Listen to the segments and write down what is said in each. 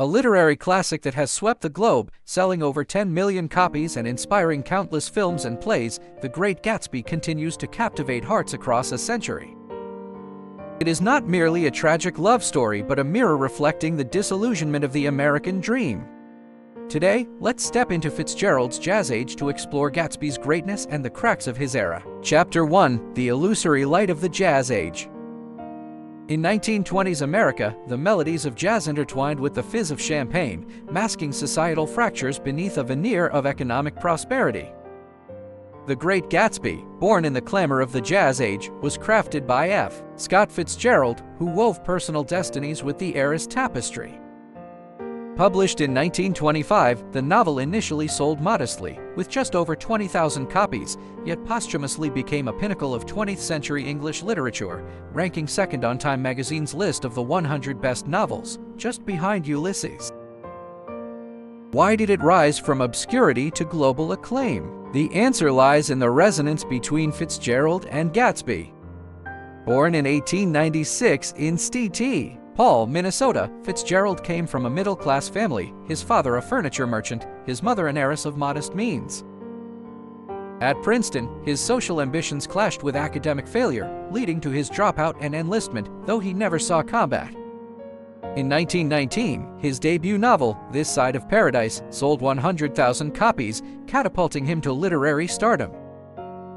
A literary classic that has swept the globe, selling over 10 million copies and inspiring countless films and plays, The Great Gatsby continues to captivate hearts across a century. It is not merely a tragic love story, but a mirror reflecting the disillusionment of the American dream. Today, let's step into Fitzgerald's jazz age to explore Gatsby's greatness and the cracks of his era. Chapter 1: The Illusory Light of the Jazz Age. In 1920s America, the melodies of jazz intertwined with the fizz of champagne, masking societal fractures beneath a veneer of economic prosperity. The Great Gatsby, born in the clamor of the jazz age, was crafted by F. Scott Fitzgerald, who wove personal destinies with the era's tapestry. Published in 1925, the novel initially sold modestly, with just over 20,000 copies, yet posthumously became a pinnacle of 20th century English literature, ranking second on Time magazine's list of the 100 best novels, just behind Ulysses. Why did it rise from obscurity to global acclaim? The answer lies in the resonance between Fitzgerald and Gatsby. Born in 1896 in St. Paul, Minnesota, Fitzgerald came from a middle-class family, his father a furniture merchant, his mother an heiress of modest means. At Princeton, his social ambitions clashed with academic failure, leading to his dropout and enlistment, though he never saw combat. In 1919, his debut novel, This Side of Paradise, sold 100,000 copies, catapulting him to literary stardom.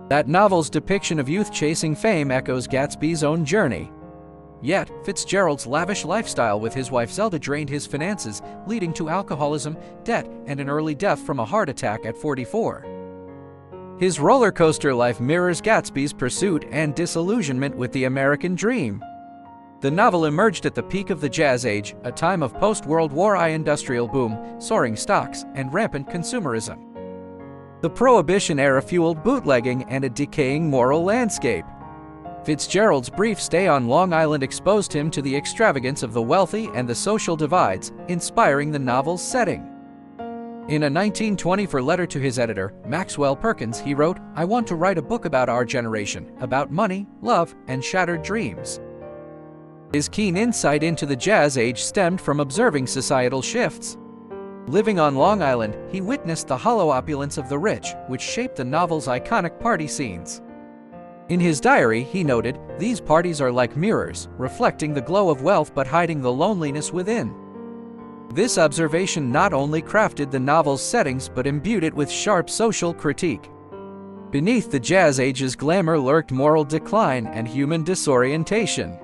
That novel's depiction of youth chasing fame echoes Gatsby's own journey. Yet, Fitzgerald's lavish lifestyle with his wife Zelda drained his finances, leading to alcoholism, debt, and an early death from a heart attack at 44. His roller coaster life mirrors Gatsby's pursuit and disillusionment with the American dream. The novel emerged at the peak of the jazz age, a time of post-World War I industrial boom, soaring stocks, and rampant consumerism. The Prohibition era fueled bootlegging and a decaying moral landscape. Fitzgerald's brief stay on Long Island exposed him to the extravagance of the wealthy and the social divides, inspiring the novel's setting. In a 1924 letter to his editor, Maxwell Perkins, he wrote, "I want to write a book about our generation, about money, love, and shattered dreams." His keen insight into the jazz age stemmed from observing societal shifts. Living on Long Island, he witnessed the hollow opulence of the rich, which shaped the novel's iconic party scenes. In his diary, he noted, "These parties are like mirrors, reflecting the glow of wealth but hiding the loneliness within." This observation not only crafted the novel's settings but imbued it with sharp social critique. Beneath the jazz age's glamour lurked moral decline and human disorientation.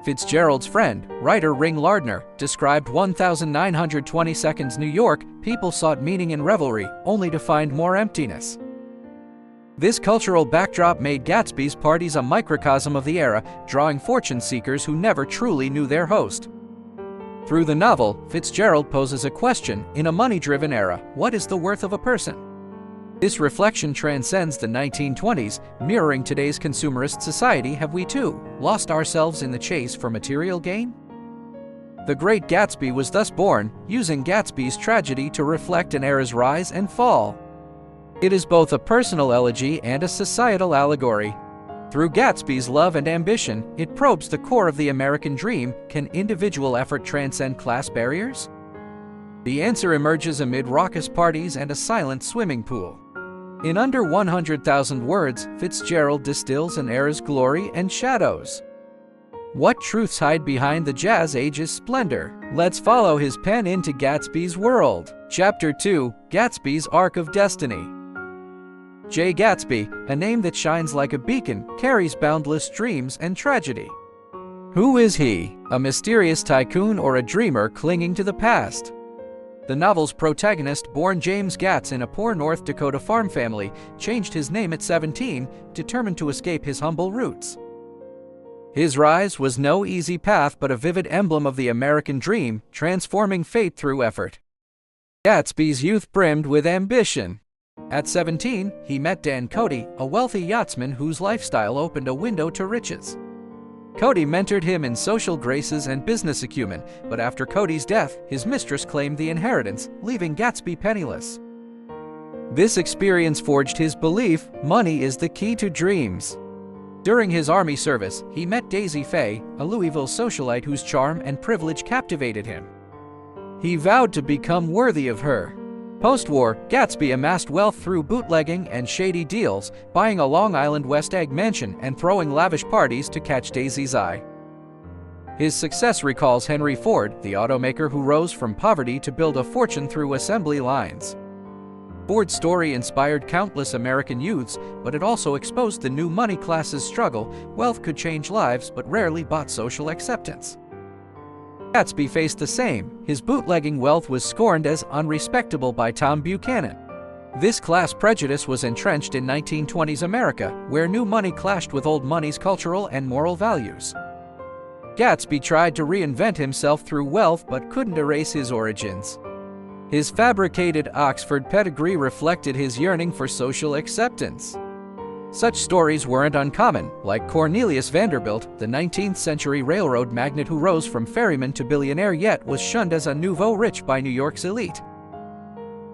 Fitzgerald's friend, writer Ring Lardner, described 1922 New York, people sought meaning in revelry, only to find more emptiness. This cultural backdrop made Gatsby's parties a microcosm of the era, drawing fortune seekers who never truly knew their host. Through the novel, Fitzgerald poses a question: in a money-driven era, what is the worth of a person? This reflection transcends the 1920s, mirroring today's consumerist society. Have we too lost ourselves in the chase for material gain? The Great Gatsby was thus born, using Gatsby's tragedy to reflect an era's rise and fall. It is both a personal elegy and a societal allegory. Through Gatsby's love and ambition, it probes the core of the American dream. Can individual effort transcend class barriers? The answer emerges amid raucous parties and a silent swimming pool. In under 100,000 words, Fitzgerald distills an era's glory and shadows. What truths hide behind the jazz age's splendor? Let's follow his pen into Gatsby's world. Chapter 2: Gatsby's Arc of Destiny. Jay Gatsby, a name that shines like a beacon, carries boundless dreams and tragedy. Who is he? A mysterious tycoon or a dreamer clinging to the past? The novel's protagonist, born James Gatz in a poor North Dakota farm family, changed his name at 17, determined to escape his humble roots. His rise was no easy path but a vivid emblem of the American dream, transforming fate through effort. Gatsby's youth brimmed with ambition. At 17, he met Dan Cody, a wealthy yachtsman whose lifestyle opened a window to riches. Cody mentored him in social graces and business acumen, but after Cody's death, his mistress claimed the inheritance, leaving Gatsby penniless. This experience forged his belief: money is the key to dreams. During his army service, he met Daisy Fay, a Louisville socialite whose charm and privilege captivated him. He vowed to become worthy of her. Post-war, Gatsby amassed wealth through bootlegging and shady deals, buying a Long Island West Egg mansion and throwing lavish parties to catch Daisy's eye. His success recalls Henry Ford, the automaker who rose from poverty to build a fortune through assembly lines. Ford's story inspired countless American youths, but it also exposed the new money class's struggle. Wealth could change lives, but rarely bought social acceptance. Gatsby faced the same. His bootlegging wealth was scorned as unrespectable by Tom Buchanan. This class prejudice was entrenched in 1920s America, where new money clashed with old money's cultural and moral values. Gatsby tried to reinvent himself through wealth but couldn't erase his origins. His fabricated Oxford pedigree reflected his yearning for social acceptance. Such stories weren't uncommon, like Cornelius Vanderbilt, the 19th century railroad magnate who rose from ferryman to billionaire yet was shunned as a nouveau rich by New York's elite.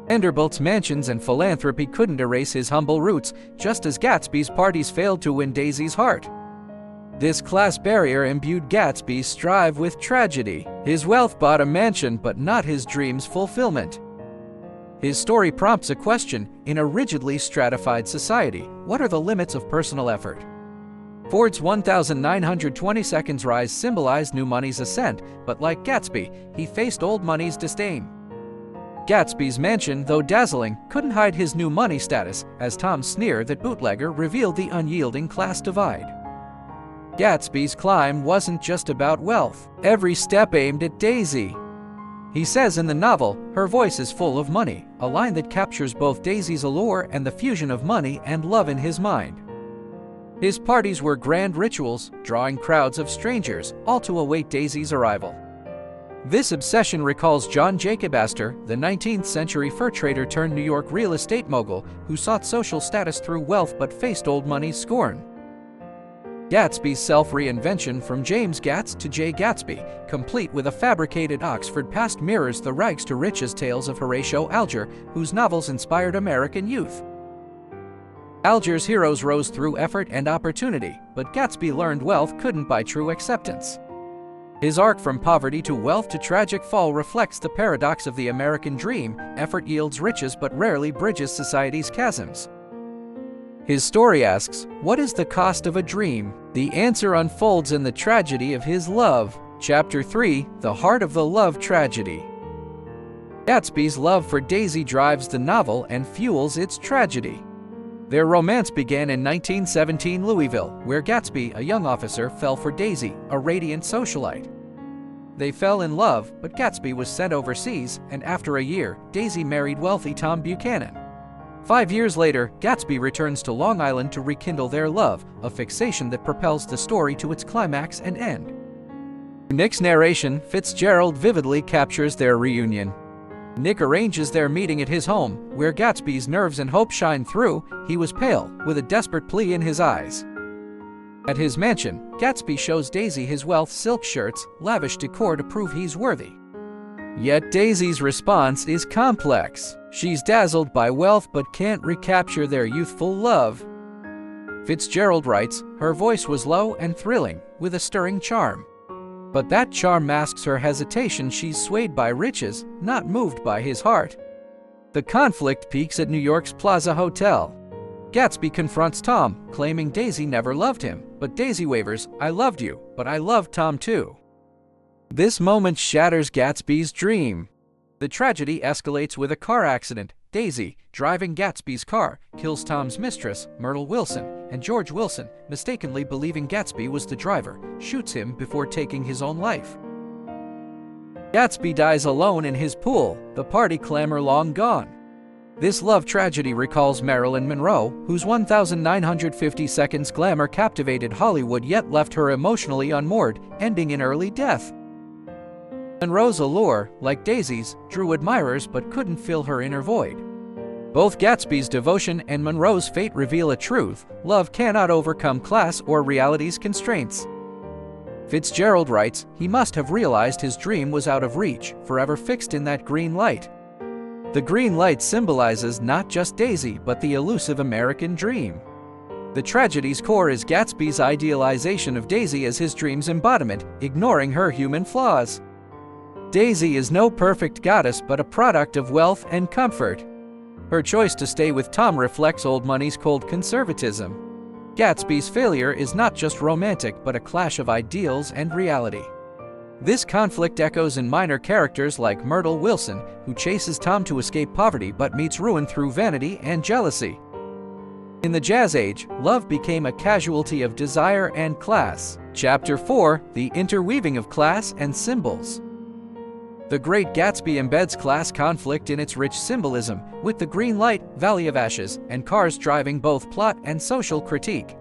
Vanderbilt's mansions and philanthropy couldn't erase his humble roots, just as Gatsby's parties failed to win Daisy's heart. This class barrier imbued Gatsby's strive with tragedy. His wealth bought a mansion, but not his dreams' fulfillment. His story prompts a question: in a rigidly stratified society, what are the limits of personal effort? Ford's 1,920 seconds rise symbolized new money's ascent, but like Gatsby, he faced old money's disdain. Gatsby's mansion, though dazzling, couldn't hide his new money status, as Tom's sneer that bootlegger revealed the unyielding class divide. Gatsby's climb wasn't just about wealth. Every step aimed at Daisy. He says in the novel, "Her voice is full of money," a line that captures both Daisy's allure and the fusion of money and love in his mind. His parties were grand rituals, drawing crowds of strangers, all to await Daisy's arrival. This obsession recalls John Jacob Astor, the 19th century fur trader turned New York real estate mogul, who sought social status through wealth but faced old money's scorn. Gatsby's self-reinvention from James Gats to Jay Gatsby, complete with a fabricated Oxford past, mirrors the rags to riches tales of Horatio Alger, whose novels inspired American youth. Alger's heroes rose through effort and opportunity, but Gatsby learned wealth couldn't buy true acceptance. His arc from poverty to wealth to tragic fall reflects the paradox of the American dream: effort yields riches but rarely bridges society's chasms. His story asks, what is the cost of a dream? The answer unfolds in the tragedy of his love. Chapter 3, The Heart of the Love Tragedy. Gatsby's love for Daisy drives the novel and fuels its tragedy. Their romance began in 1917 Louisville, where Gatsby, a young officer, fell for Daisy, a radiant socialite. They fell in love, but Gatsby was sent overseas, and after a year, Daisy married wealthy Tom Buchanan. 5 years later, Gatsby returns to Long Island to rekindle their love, a fixation that propels the story to its climax and end. Nick's narration, Fitzgerald vividly captures their reunion. Nick arranges their meeting at his home, where Gatsby's nerves and hope shine through. He was pale, with a desperate plea in his eyes. At his mansion, Gatsby shows Daisy his wealth: silk shirts, lavish decor to prove he's worthy. Yet Daisy's response is complex. She's dazzled by wealth but can't recapture their youthful love. Fitzgerald writes, her voice was low and thrilling, with a stirring charm. But that charm masks her hesitation. She's swayed by riches, not moved by his heart. The conflict peaks at New York's Plaza Hotel. Gatsby confronts Tom, claiming Daisy never loved him, but Daisy wavers, "I loved you, but I loved Tom too." This moment shatters Gatsby's dream. The tragedy escalates with a car accident. Daisy, driving Gatsby's car, kills Tom's mistress, Myrtle Wilson, and George Wilson, mistakenly believing Gatsby was the driver, shoots him before taking his own life. Gatsby dies alone in his pool, the party clamor long gone. This love tragedy recalls Marilyn Monroe, whose 1,950 seconds glamour captivated Hollywood yet left her emotionally unmoored, ending in early death. Monroe's allure, like Daisy's, drew admirers but couldn't fill her inner void. Both Gatsby's devotion and Monroe's fate reveal a truth: love cannot overcome class or reality's constraints. Fitzgerald writes, he must have realized his dream was out of reach, forever fixed in that green light. The green light symbolizes not just Daisy but the elusive American dream. The tragedy's core is Gatsby's idealization of Daisy as his dream's embodiment, ignoring her human flaws. Daisy is no perfect goddess but a product of wealth and comfort. Her choice to stay with Tom reflects old money's cold conservatism. Gatsby's failure is not just romantic but a clash of ideals and reality. This conflict echoes in minor characters like Myrtle Wilson, who chases Tom to escape poverty but meets ruin through vanity and jealousy. In the Jazz Age, love became a casualty of desire and class. Chapter 4: The Interweaving of Class and Symbols. The Great Gatsby embeds class conflict in its rich symbolism, with the green light, Valley of Ashes, and cars driving both plot and social critique.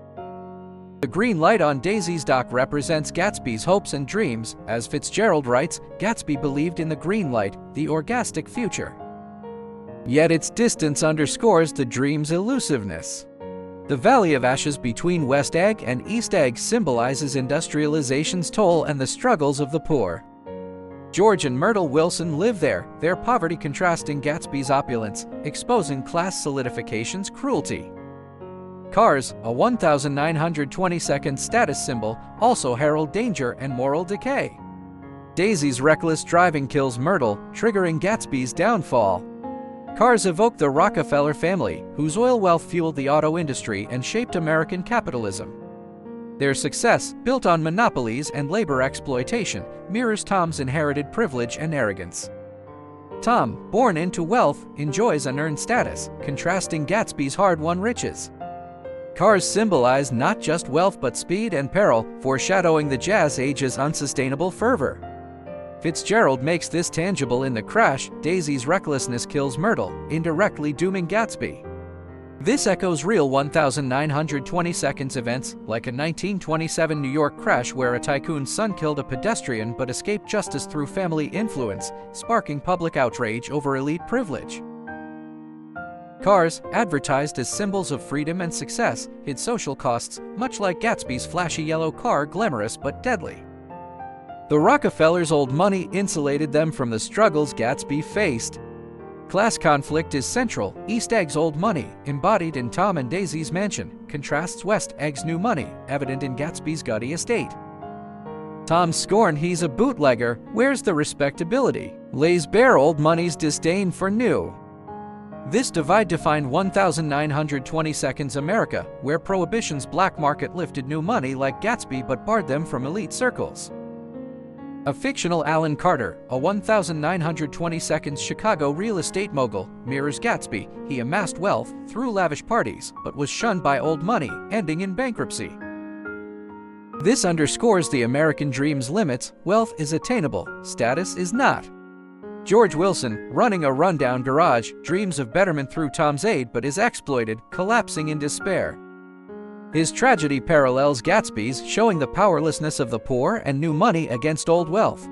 The green light on Daisy's dock represents Gatsby's hopes and dreams. As Fitzgerald writes, Gatsby believed in the green light, the orgastic future. Yet its distance underscores the dream's elusiveness. The Valley of Ashes between West Egg and East Egg symbolizes industrialization's toll and the struggles of the poor. George and Myrtle Wilson live there, their poverty contrasting Gatsby's opulence, exposing class solidification's cruelty. Cars, a 1922nd status symbol, also herald danger and moral decay. Daisy's reckless driving kills Myrtle, triggering Gatsby's downfall. Cars evoke the Rockefeller family, whose oil wealth fueled the auto industry and shaped American capitalism. Their success, built on monopolies and labor exploitation, mirrors Tom's inherited privilege and arrogance. Tom, born into wealth, enjoys unearned status, contrasting Gatsby's hard-won riches. Cars symbolize not just wealth but speed and peril, foreshadowing the Jazz Age's unsustainable fervor. Fitzgerald makes this tangible in The Crash. Daisy's recklessness kills Myrtle, indirectly dooming Gatsby. This echoes real 1922 events, like a 1927 New York crash where a tycoon's son killed a pedestrian but escaped justice through family influence, sparking public outrage over elite privilege. Cars, advertised as symbols of freedom and success, hid social costs, much like Gatsby's flashy yellow car, glamorous but deadly. The Rockefellers' old money insulated them from the struggles Gatsby faced. Class conflict is central. East Egg's old money, embodied in Tom and Daisy's mansion, contrasts West Egg's new money, evident in Gatsby's gaudy estate. Tom's scorn he's a bootlegger, where's the respectability, lays bare old money's disdain for new. This divide defined 1922's America, where Prohibition's black market lifted new money like Gatsby but barred them from elite circles. A fictional Alan Carter, a 1922 Chicago real estate mogul, mirrors Gatsby. He amassed wealth through lavish parties, but was shunned by old money, ending in bankruptcy. This underscores the American dream's limits. Wealth is attainable, status is not. George Wilson, running a rundown garage, dreams of betterment through Tom's aid but is exploited, collapsing in despair. His tragedy parallels Gatsby's, showing the powerlessness of the poor and new money against old wealth.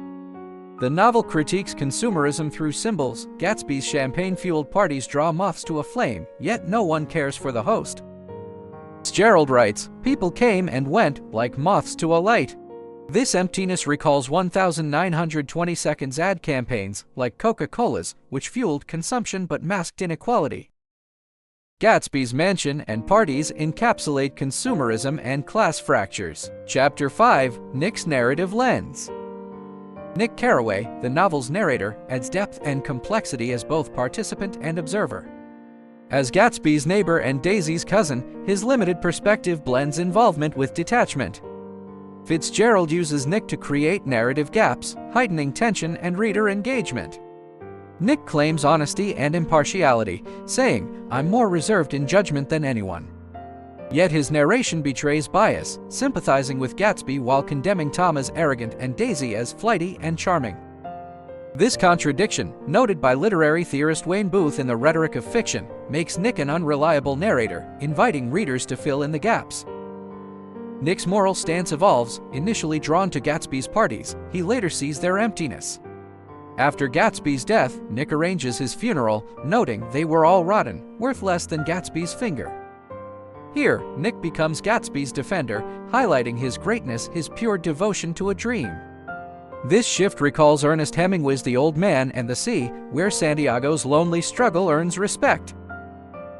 The novel critiques consumerism through symbols. Gatsby's champagne-fueled parties draw moths to a flame, yet no one cares for the host. Fitzgerald writes, "People came and went, like moths to a light." This emptiness recalls 1922's ad campaigns, like Coca-Cola's, which fueled consumption but masked inequality. Gatsby's mansion and parties encapsulate consumerism and class fractures. Chapter 5: Nick's narrative lens. Nick Carraway, the novel's narrator, adds depth and complexity as both participant and observer. As Gatsby's neighbor and Daisy's cousin, his limited perspective blends involvement with detachment. Fitzgerald uses Nick to create narrative gaps, heightening tension and reader engagement. Nick claims honesty and impartiality, saying, "I'm more reserved in judgment than anyone." Yet his narration betrays bias, sympathizing with Gatsby while condemning Tom as arrogant and Daisy as flighty and charming. This contradiction, noted by literary theorist Wayne Booth in The Rhetoric of Fiction, makes Nick an unreliable narrator, inviting readers to fill in the gaps. Nick's moral stance evolves. Initially drawn to Gatsby's parties, he later sees their emptiness. After Gatsby's death, Nick arranges his funeral, noting they were all rotten, worth less than Gatsby's finger. Here, Nick becomes Gatsby's defender, highlighting his greatness, his pure devotion to a dream. This shift recalls Ernest Hemingway's The Old Man and the Sea, where Santiago's lonely struggle earns respect.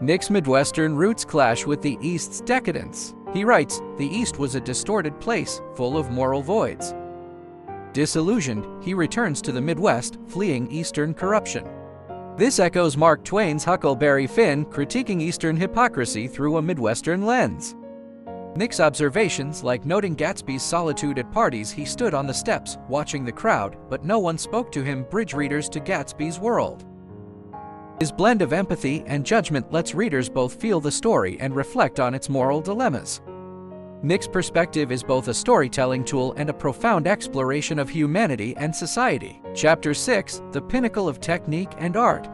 Nick's Midwestern roots clash with the East's decadence. He writes, "The East was a distorted place, full of moral voids." Disillusioned, he returns to the Midwest, fleeing Eastern corruption. This echoes Mark Twain's Huckleberry Finn, critiquing Eastern hypocrisy through a Midwestern lens. Nick's observations, like noting Gatsby's solitude at parties, he stood on the steps, watching the crowd, but no one spoke to him, bridge readers to Gatsby's world. His blend of empathy and judgment lets readers both feel the story and reflect on its moral dilemmas. Nick's perspective is both a storytelling tool and a profound exploration of humanity and society. Chapter 6: The Pinnacle of Technique and Art.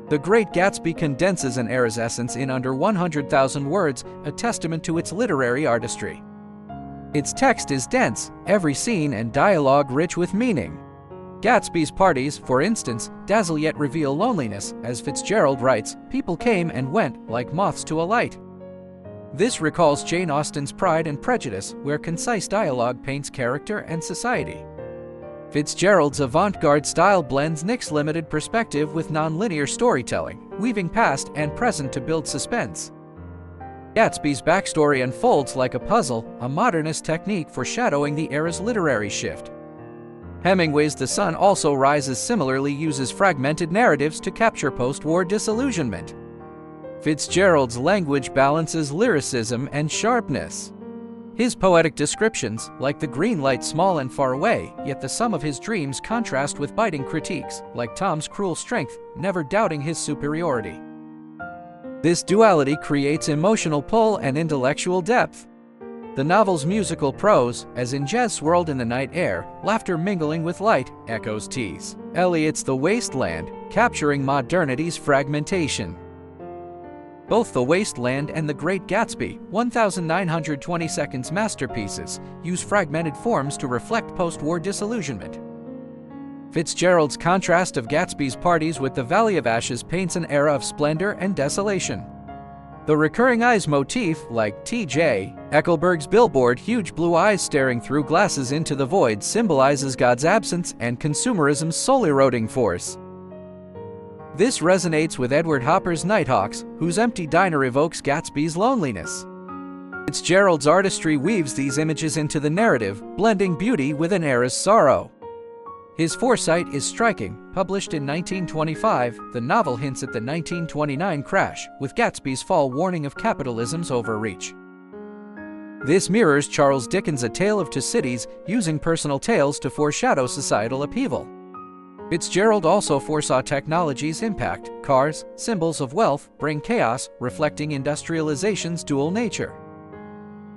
The Great Gatsby condenses an era's essence in under 100,000 words, a testament to its literary artistry. Its text is dense, every scene and dialogue rich with meaning. Gatsby's parties, for instance, dazzle yet reveal loneliness. As Fitzgerald writes, people came and went like moths to a light. This recalls Jane Austen's Pride and Prejudice, where concise dialogue paints character and society. Fitzgerald's avant-garde style blends Nick's limited perspective with non-linear storytelling, weaving past and present to build suspense. Gatsby's backstory unfolds like a puzzle, a modernist technique foreshadowing the era's literary shift. Hemingway's The Sun Also Rises similarly uses fragmented narratives to capture post-war disillusionment. Fitzgerald's language balances lyricism and sharpness. His poetic descriptions, like the green light small and far away, yet the sum of his dreams, contrast with biting critiques, like Tom's cruel strength, never doubting his superiority. This duality creates emotional pull and intellectual depth. The novel's musical prose, as in Jazz Swirled in the Night Air, laughter mingling with light, echoes T.S. Eliot's The Wasteland, capturing modernity's fragmentation. Both The Wasteland and The Great Gatsby, 1920 masterpieces, use fragmented forms to reflect post-war disillusionment. Fitzgerald's contrast of Gatsby's parties with the Valley of Ashes paints an era of splendor and desolation. The recurring eyes motif, like T.J. Eckelberg's billboard, huge blue eyes staring through glasses into the void, symbolizes God's absence and consumerism's soul-eroding force. This resonates with Edward Hopper's Nighthawks, whose empty diner evokes Gatsby's loneliness. Fitzgerald's artistry weaves these images into the narrative, blending beauty with an era's sorrow. His foresight is striking. Published in 1925, the novel hints at the 1929 crash, with Gatsby's fall warning of capitalism's overreach. This mirrors Charles Dickens' A Tale of Two Cities, using personal tales to foreshadow societal upheaval. Fitzgerald also foresaw technology's impact. Cars, symbols of wealth, bring chaos, reflecting industrialization's dual nature.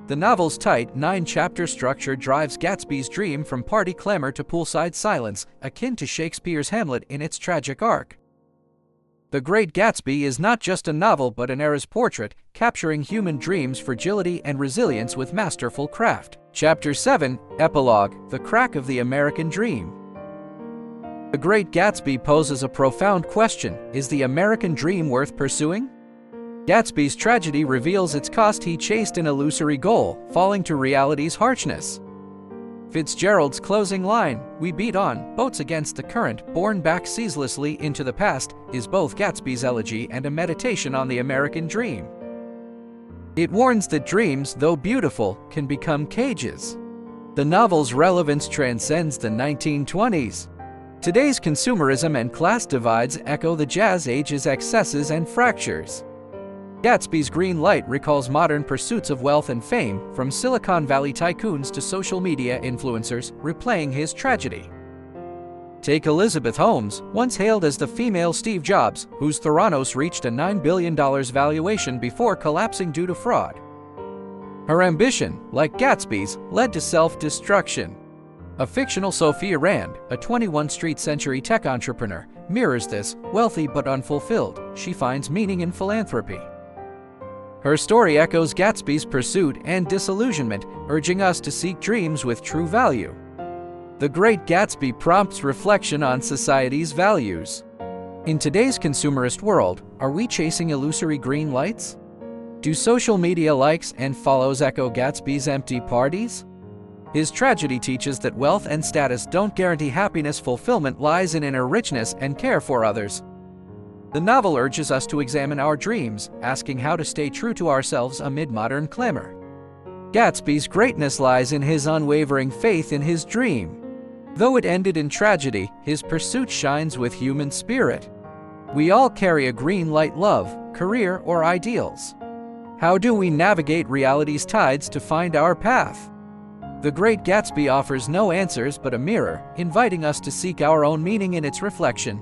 The novel's tight, 9-chapter structure drives Gatsby's dream from party clamor to poolside silence, akin to Shakespeare's Hamlet in its tragic arc. The Great Gatsby is not just a novel but an era's portrait, capturing human dreams, fragility, and resilience with masterful craft. Chapter 7: Epilogue: The Crack of the American Dream. The Great Gatsby poses a profound question: is the American dream worth pursuing? Gatsby's tragedy reveals its cost. He chased an illusory goal, falling to reality's harshness. Fitzgerald's closing line, "We beat on, boats against the current, borne back ceaselessly into the past," is both Gatsby's elegy and a meditation on the American dream. It warns that dreams, though beautiful, can become cages. The novel's relevance transcends the 1920s. Today's consumerism and class divides echo the Jazz Age's excesses and fractures. Gatsby's green light recalls modern pursuits of wealth and fame, from Silicon Valley tycoons to social media influencers, replaying his tragedy. Take Elizabeth Holmes, once hailed as the female Steve Jobs, whose Theranos reached a $9 billion valuation before collapsing due to fraud. Her ambition, like Gatsby's, led to self-destruction. A fictional Sophia Rand, a 21st century tech entrepreneur, mirrors this. Wealthy but unfulfilled, she finds meaning in philanthropy. Her story echoes Gatsby's pursuit and disillusionment, urging us to seek dreams with true value. The Great Gatsby prompts reflection on society's values. In today's consumerist world, are we chasing illusory green lights? Do social media likes and follows echo Gatsby's empty parties? His tragedy teaches that wealth and status don't guarantee happiness. Fulfillment lies in inner richness and care for others. The novel urges us to examine our dreams, asking how to stay true to ourselves amid modern clamor. Gatsby's greatness lies in his unwavering faith in his dream. Though it ended in tragedy, his pursuit shines with human spirit. We all carry a green light: love, career, or ideals. How do we navigate reality's tides to find our path? The Great Gatsby offers no answers but a mirror, inviting us to seek our own meaning in its reflection.